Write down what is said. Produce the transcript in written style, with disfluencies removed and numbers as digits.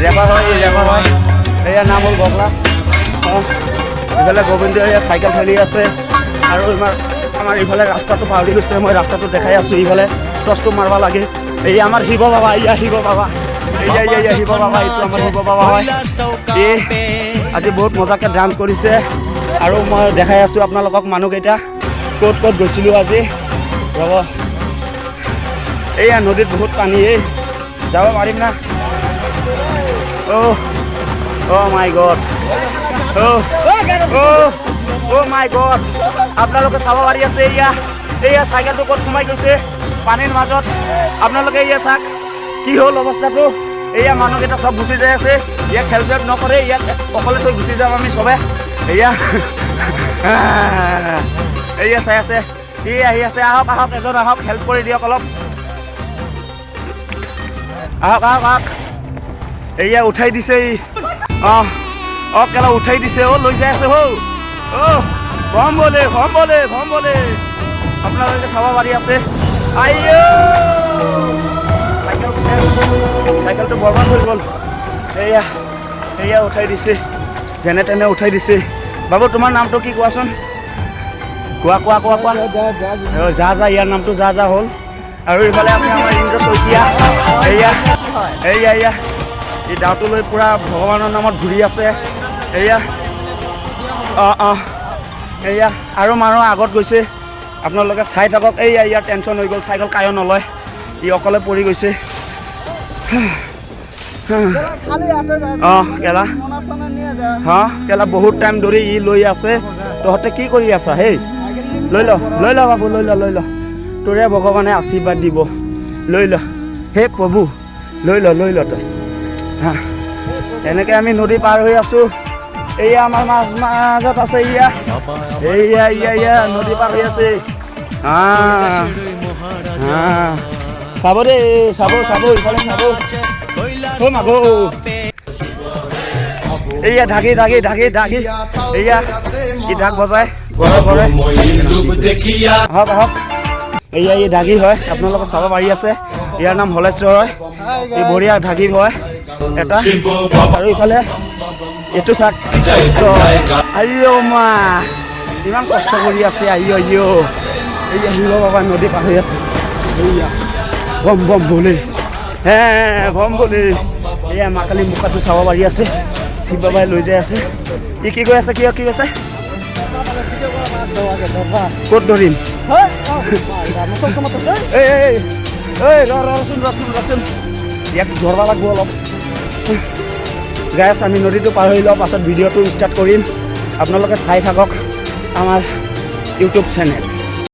rapper হয় এয়া নাম হ'ল বগলা এইফালে গোবিন্দ এয়া চাইকেল খেলি আছে আৰু আমাৰ ইফালে ৰাস্তাটো পাহৰি গৈছে মই ৰাস্তাটো দেখাই আছোঁ ইফালে টচটো মাৰিব লাগে এই আমাৰ শিৱ বাবা এয়া শিৱ বাবা এয়া শিৱ বাবা এইটো আমাৰ শিৱ বাবা হয় এই আজি বহুত মজাকৈ ডান্স কৰিছে আৰু মই দেখাই আছোঁ আপোনালোকক মানুহকেইটা ক'ত গৈছিলোঁ আজি ৰ'ব এয়া নদীত বহুত পানী যাব পাৰিম না অ' মাই গড অ' মাই গড আপোনালোকে চাব পাৰি আছে এয়া চাইকেলটো ক'ত সোমাই গৈছে পানীৰ মাজত আপোনালোকে এয়া চাওক কি হ'ল অৱস্থাটো এয়া মানুহকেইটা চব গুচি যাই আছে ইয়াক হেল্প নকৰে ইয়াক অকলে থৈ গুচি যাম আমি চবে এয়া চাই আছে আহি আছে আহক এজন আহক হেল্প কৰি দিয়ক অলপ আহক এয়া উঠাই দিছে কেলা উঠাই দিছে লৈ যাই আছে ভম বলে আপোনালোকে চাব পাৰি আছে চাইকেলটো বৰবাদ হৈ গ'ল এয়া উঠাই দিছে যেনে তেনে উঠাই দিছে বাবু তোমাৰ নামটো কি কোৱাচোন কোৱা যা ইয়াৰ নামটো যা হ'ল আৰু ইফালে আছে আমাৰ ইন্দ্ৰ শইকীয়া এয়া এই ডাউটো লৈ পুৰা ভগৱানৰ নামত ঘূৰি আছে এয়া আৰু মানুহ আগত গৈছে আপোনালোকে চাই থাকক ইয়াৰ টেনশ্যন হৈ গ'ল চাইকেল কায়ো নলয় ই অকলে পৰি গৈছে কেলা বহুত টাইম ধৰি ই লৈ আছে তহঁতে কি কৰি আছা লৈ ল বাবু লৈ ল তোৰে ভগৱানে আশীৰ্বাদ দিব লৈ ল হে প্ৰভু লৈ ল তই এনেকৈ আমি নদী পাৰ হৈ আছোঁ এয়া আমাৰ মাজত আছে এয়া নদী পাৰ হৈ আছে চাব দেই চাব ইফালে চাব মাগো এয়া ঢাকি এয়া কি ঢাক বজাই ঘৰে আহক এয়া এই ঢাকি হয় আপোনালোকে চাব পাৰি আছে ইয়াৰ নাম হলেশ্বৰ হয় এই বঢ়িয়া ঢাকি হয় এটা আৰু ইফালে এইটো চাক মা ইমান কষ্ট কৰি আছে এয়া শিৱ বাবা নদী পাৰ হৈ আছে বম বলে এয়া মা কালি মুখাটো চাব পাৰি আছে শিৱ বাবাই লৈ যাই আছে ই কি কৈ আছে কি কৈছে ক'ত ধৰিম ৰচোন ইয়াক ধৰব লাগিব অলপ গাইছ আমি নদীটো পাৰ হৈ লওঁ পাছত ভিডিঅ'টো ষ্টাৰ্ট কৰিম আপোনালোকে চাই থাকক আমাৰ ইউটিউব চেনেল